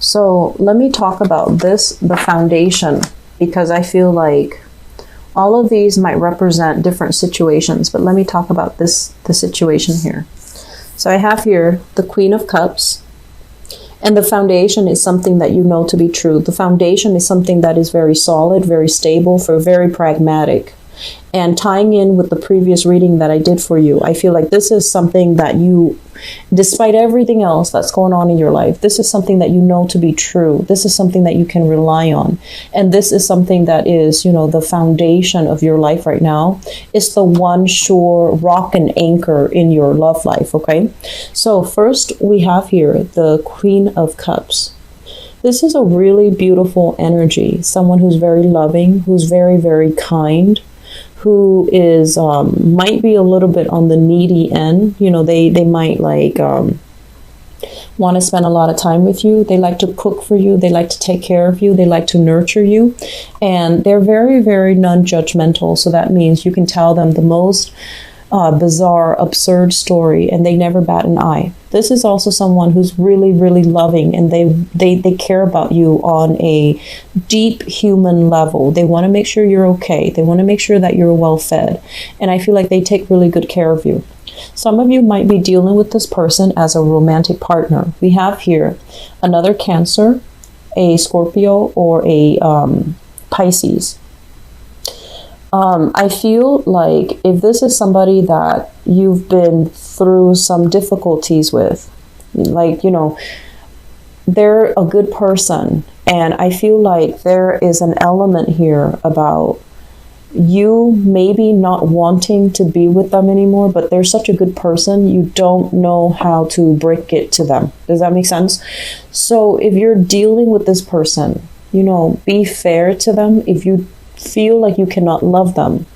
So let me talk about this, the foundation, because I feel like all of these might represent different situations, but let me talk about the situation here. So I have here the Queen of Cups, and the foundation is something that you know to be true. The foundation is something that is very solid, very stable, very pragmatic. And tying in with the previous reading that I did for you, I feel like this is something that you, despite everything else that's going on in your life, this is something that you know to be true. This is something that you can rely on. And this is something that is, you know, the foundation of your life right now. It's the one sure rock and anchor in your love life, okay? So first we have here the Queen of Cups. This is a really beautiful energy. Someone who's very loving, who's very, very kind, who is might be a little bit on the needy end. You know, they might like want to spend a lot of time with you. They like to cook for you. They like to take care of you. They like to nurture you. And they're very, very non-judgmental. So that means you can tell them the most bizarre, absurd story, and they never bat an eye. This is also someone who's really, really loving, and they care about you on a deep human level. They want to make sure you're okay. They want to make sure that you're well fed. And I feel like they take really good care of you. Some of you might be dealing with this person as a romantic partner. We have here another Cancer, a Scorpio, or a Pisces. I feel like if this is somebody that you've been through some difficulties with, like, you know, they're a good person. And I feel like there is an element here about you maybe not wanting to be with them anymore, but they're such a good person, you don't know how to break it to them. Does that make sense? So if you're dealing with this person, you know, be fair to them. If you feel like you cannot love them,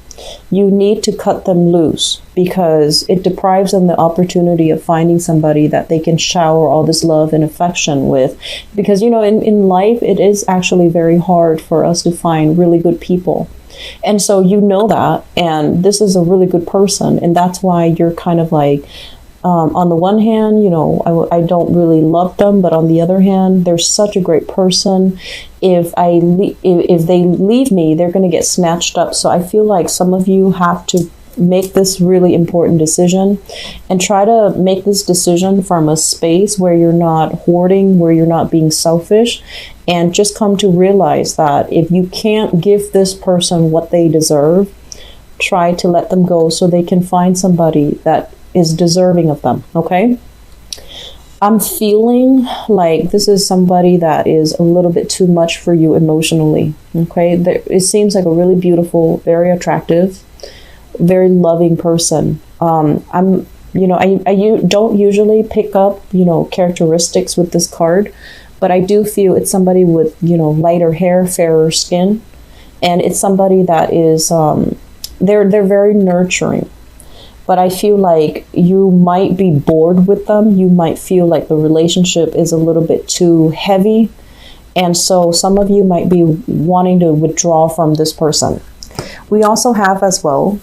you need to cut them loose, because it deprives them the opportunity of finding somebody that they can shower all this love and affection with. Because, you know, in life, it is actually very hard for us to find really good people. And so you know that, and this is a really good person, and that's why you're kind of like, on the one hand, you know, I don't really love them, but on the other hand, they're such a great person. If they leave me, they're going to get snatched up. So I feel like some of you have to make this really important decision, and try to make this decision from a space where you're not hoarding, where you're not being selfish, and just come to realize that if you can't give this person what they deserve, try to let them go so they can find somebody that is deserving of them, okay? I'm feeling like this is somebody that is a little bit too much for you emotionally, okay? It seems like a really beautiful, very attractive, very loving person. I don't usually pick up, you know, characteristics with this card, but I do feel it's somebody with, you know, lighter hair, fairer skin, and it's somebody that is, they're very nurturing. But I feel like you might be bored with them. You might feel like the relationship is a little bit too heavy. And so some of you might be wanting to withdraw from this person. We also have as well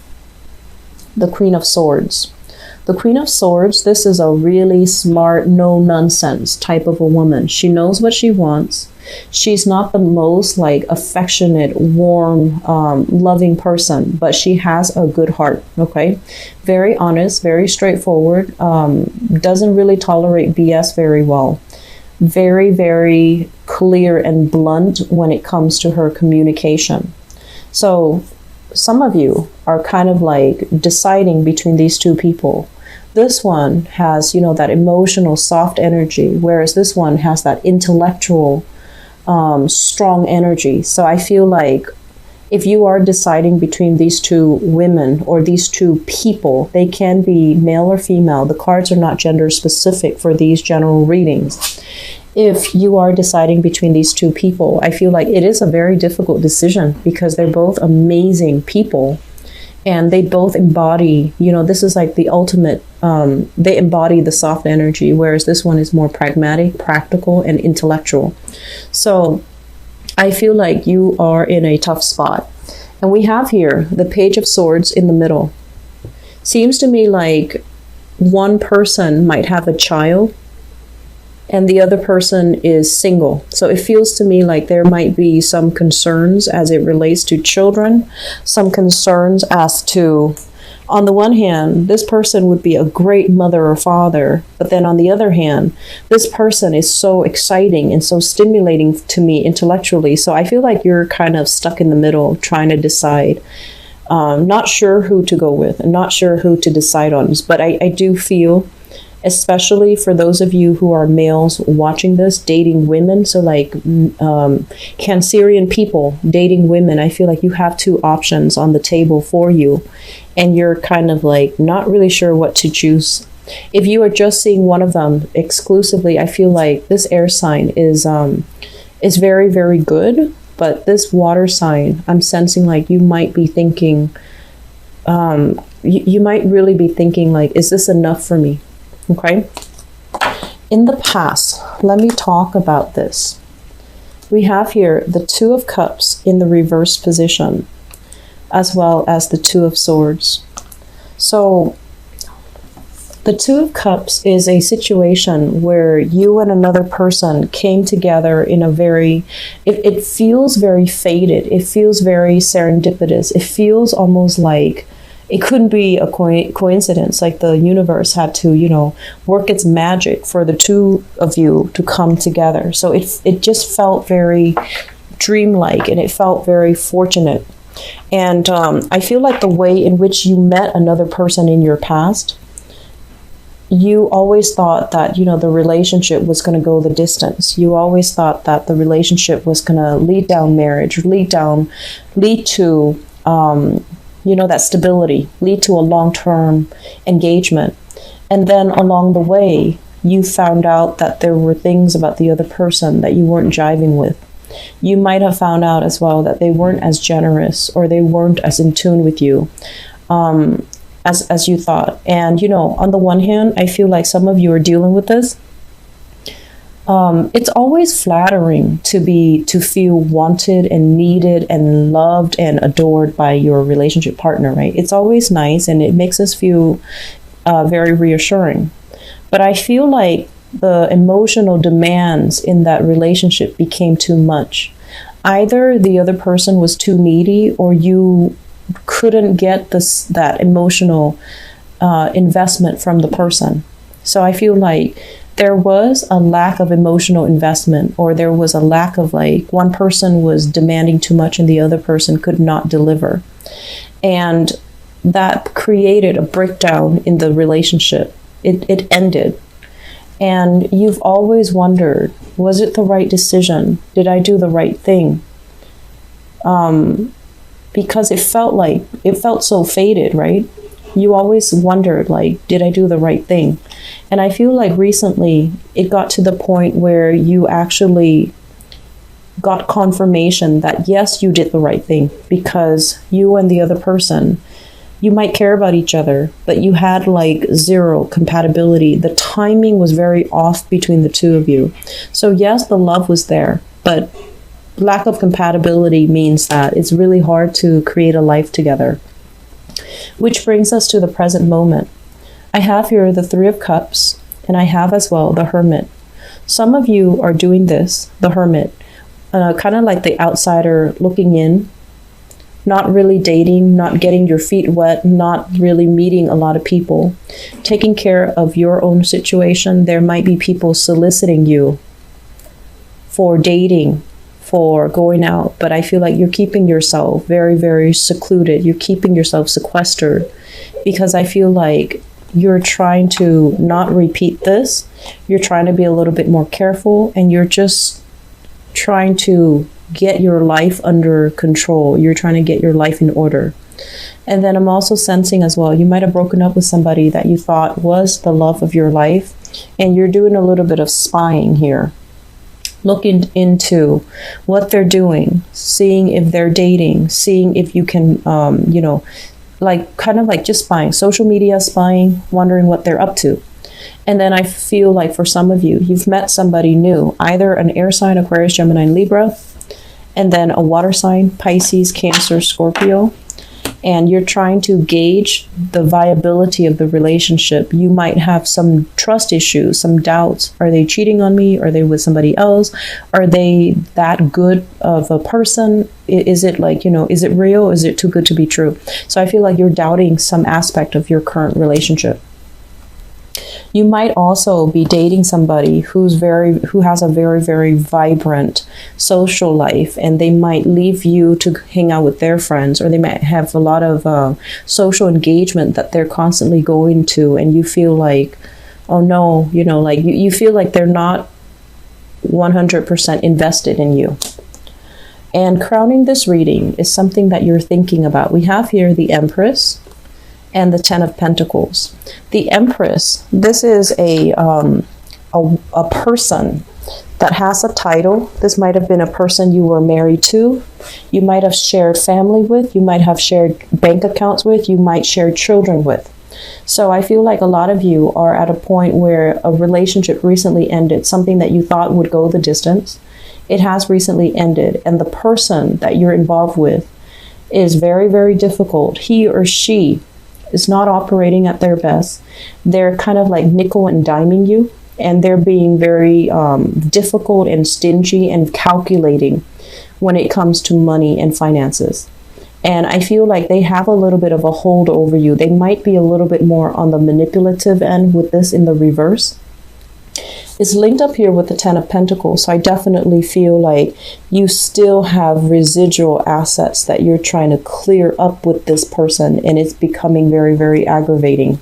the Queen of Swords. The Queen of Swords, this is a really smart, no-nonsense type of a woman. She knows what she wants. She's not the most like affectionate, warm, loving person, but she has a good heart, okay? Very honest, very straightforward, doesn't really tolerate BS very well. Very, very clear and blunt when it comes to her communication. So some of you are kind of like deciding between these two people. This one has, you know, that emotional, soft energy, whereas this one has that intellectual, strong energy. So I feel like if you are deciding between these two women or these two people, they can be male or female. The cards are not gender specific for these general readings. If you are deciding between these two people, I feel like it is a very difficult decision, because they're both amazing people. And they both embody, you know, this is like the ultimate, they embody the soft energy, whereas this one is more pragmatic, practical, and intellectual. So I feel like you are in a tough spot. And we have here the Page of Swords in the middle. Seems to me like one person might have a child, and the other person is single. So it feels to me like there might be some concerns as it relates to children, some concerns as to, on the one hand, this person would be a great mother or father, but then on the other hand, this person is so exciting and so stimulating to me intellectually. So I feel like you're kind of stuck in the middle trying to decide. Not sure who to go with and not sure who to decide on. But I do feel, especially for those of you who are males watching this, dating women, so like Cancerian people dating women, I feel like you have two options on the table for you, and you're kind of like not really sure what to choose. If you are just seeing one of them exclusively, I feel like this air sign is very, very good. But this water sign, I'm sensing like you might be thinking, you might really be thinking like, is this enough for me? Okay. In the past, let me talk about this. We have here the Two of Cups in the reverse position, as well as the Two of Swords. So the Two of Cups is a situation where you and another person came together in a very, it feels very fated. It feels very serendipitous. It feels almost like it couldn't be a coincidence, like the universe had to, work its magic for the two of you to come together. So it just felt very dreamlike, and it felt very fortunate. And I feel like the way in which you met another person in your past, you always thought that, the relationship was going to go the distance. You always thought that the relationship was going to lead down marriage, lead to, that stability, lead to a long-term engagement. And then along the way, you found out that there were things about the other person that you weren't jiving with. You might have found out as well that they weren't as generous, or they weren't as in tune with you. As you thought. And on the one hand, I feel like some of you are dealing with this. It's always flattering to feel wanted and needed and loved and adored by your relationship partner, right? It's always nice, and it makes us feel very reassuring. But I feel like the emotional demands in that relationship became too much. Either the other person was too needy, or you couldn't get that emotional investment from the person. So I feel like there was a lack of emotional investment, or there was a lack of, like, one person was demanding too much and the other person could not deliver. And that created a breakdown in the relationship. It ended. And you've always wondered, was it the right decision? Did I do the right thing? Because it felt so fated, right? You always wondered, like, did I do the right thing? And I feel like recently it got to the point where you actually got confirmation that yes, you did the right thing, because you and the other person, you might care about each other, but you had like zero compatibility. The timing was very off between the two of you. So yes, the love was there, but lack of compatibility means that it's really hard to create a life together. Which brings us to the present moment. I have here the Three of Cups, and I have as well the Hermit. Some of you are doing this, the Hermit, kind of like the outsider looking in, not really dating, not getting your feet wet, not really meeting a lot of people, taking care of your own situation. There might be people soliciting you for dating, for going out, but I feel like you're keeping yourself very, very secluded. You're keeping yourself sequestered, because I feel like you're trying to not repeat this. You're trying to be a little bit more careful, and you're just trying to get your life under control. You're trying to get your life in order. And then I'm also sensing as well, you might have broken up with somebody that you thought was the love of your life, and you're doing a little bit of spying here. Looking into what they're doing, seeing if they're dating, seeing if you can, like kind of like just spying, social media spying, wondering what they're up to. And then I feel like for some of you, you've met somebody new, either an air sign, Aquarius, Gemini, Libra, and then a water sign, Pisces, Cancer, Scorpio. and you're trying to gauge the viability of the relationship. You might have some trust issues, some doubts. Are they cheating on me? Are they with somebody else? Are they that good of a person? Is it like, is it real? Is it too good to be true? So I feel like you're doubting some aspect of your current relationship. You might also be dating somebody who has a very, very vibrant social life, and they might leave you to hang out with their friends, or they might have a lot of social engagement that they're constantly going to, and you feel like, oh no, like you feel like they're not 100% invested in you. And crowning this reading is something that you're thinking about. We have here the Empress and the Ten of Pentacles. The Empress, this is a person that has a title. This might have been a person you were married to. You might have shared family with. You might have shared bank accounts with. You might share children with. So I feel like a lot of you are at a point where a relationship recently ended, something that you thought would go the distance. It has recently ended, and the person that you're involved with is very, very difficult. He or she is not operating at their best. They're kind of like nickel and diming you, and they're being very difficult and stingy and calculating when it comes to money and finances. And I feel like they have a little bit of a hold over you. They might be a little bit more on the manipulative end with this in the reverse. It's linked up here with the Ten of Pentacles, so I definitely feel like you still have residual assets that you're trying to clear up with this person, and it's becoming very, very aggravating.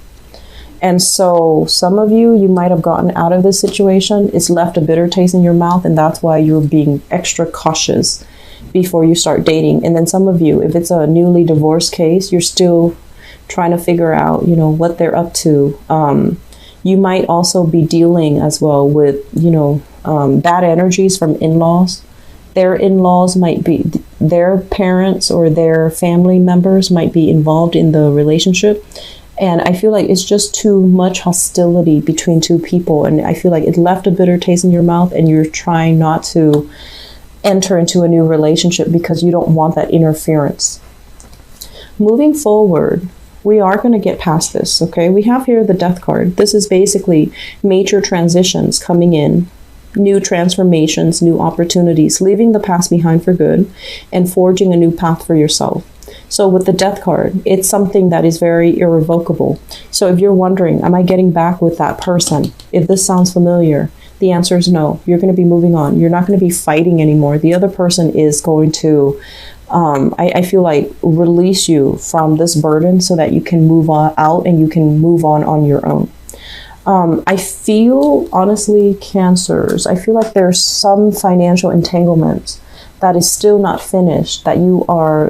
And so some of you might have gotten out of this situation. It's left a bitter taste in your mouth, and that's why you're being extra cautious before you start dating. And then some of you, if it's a newly divorced case, you're still trying to figure out, what they're up to. You might also be dealing as well with, bad energies from in-laws. Their in-laws might be, their parents or their family members might be involved in the relationship. And I feel like it's just too much hostility between two people. And I feel like it left a bitter taste in your mouth, and you're trying not to enter into a new relationship because you don't want that interference. Moving forward, we are going to get past this, okay? We have here the Death card. This is basically major transitions coming in, new transformations, new opportunities, leaving the past behind for good and forging a new path for yourself. So with the Death card, it's something that is very irrevocable. So if you're wondering, am I getting back with that person? If this sounds familiar, the answer is no. You're going to be moving on. You're not going to be fighting anymore. The other person is going to I feel like release you from this burden so that you can move on out and you can move on your own. I feel, honestly, Cancers, I feel like there's some financial entanglements that is still not finished, that you are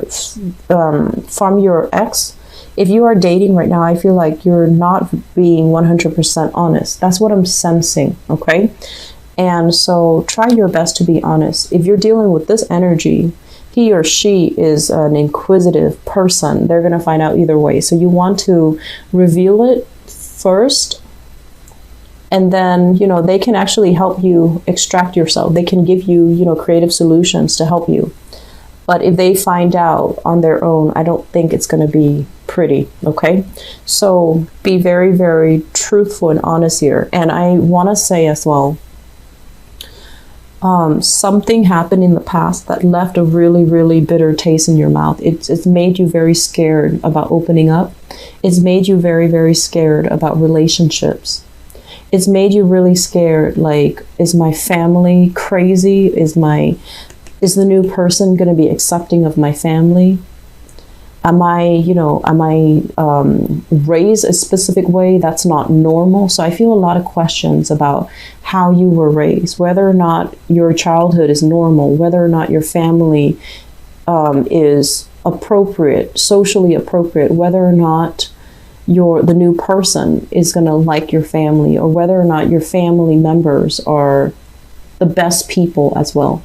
from your ex. If you are dating right now, I feel like you're not being 100% honest. That's what I'm sensing, okay? And so try your best to be honest. If you're dealing with this energy, he or she is an inquisitive person. They're going to find out either way. So you want to reveal it first, and then, they can actually help you extract yourself. They can give you, creative solutions to help you. But if they find out on their own, I don't think it's going to be pretty, okay? So be very, very truthful and honest here. And I want to say as well, something happened in the past that left a really, really bitter taste in your mouth. It's made you very scared about opening up. It's made you very, very scared about relationships. It's made you really scared, like, is my family crazy? Is the new person going to be accepting of my family? Am I raised a specific way that's not normal? So I feel a lot of questions about how you were raised, whether or not your childhood is normal, whether or not your family is appropriate, socially appropriate, whether or not the new person is going to like your family, or whether or not your family members are the best people as well.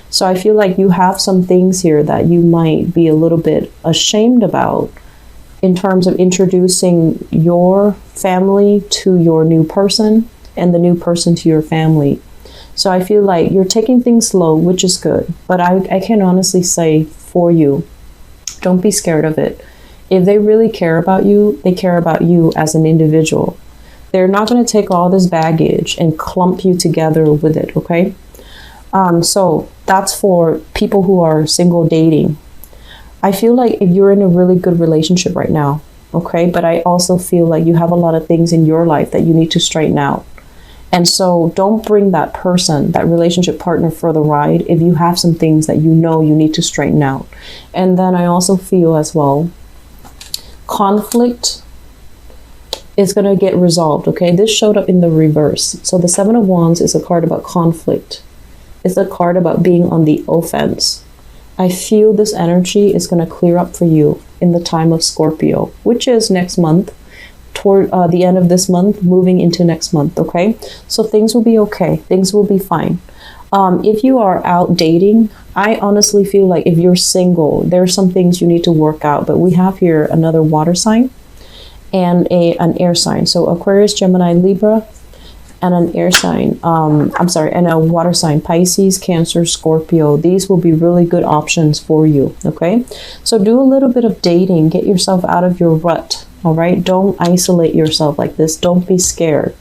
So I feel like you have some things here that you might be a little bit ashamed about in terms of introducing your family to your new person and the new person to your family. So I feel like you're taking things slow, which is good. But I can honestly say for you, don't be scared of it. If they really care about you, they care about you as an individual. They're not going to take all this baggage and clump you together with it, okay? So that's for people who are single dating. I feel like if you're in a really good relationship right now, okay? But I also feel like you have a lot of things in your life that you need to straighten out. And so don't bring that person, that relationship partner for the ride if you have some things that you know you need to straighten out. And then I also feel as well, conflict is going to get resolved, okay? This showed up in the reverse. So the Seven of Wands is a card about conflict. It's a card about being on the offense. I feel this energy is going to clear up for you in the time of Scorpio, which is next month, toward the end of this month, moving into next month, okay? So things will be okay. Things will be fine. If you are out dating, I honestly feel like if you're single, there are some things you need to work out. But we have here another water sign and an air sign. So Aquarius, Gemini, Libra, and an air sign. And a water sign, Pisces, Cancer, Scorpio. These will be really good options for you, okay? So do a little bit of dating. Get yourself out of your rut, all right? Don't isolate yourself like this. Don't be scared,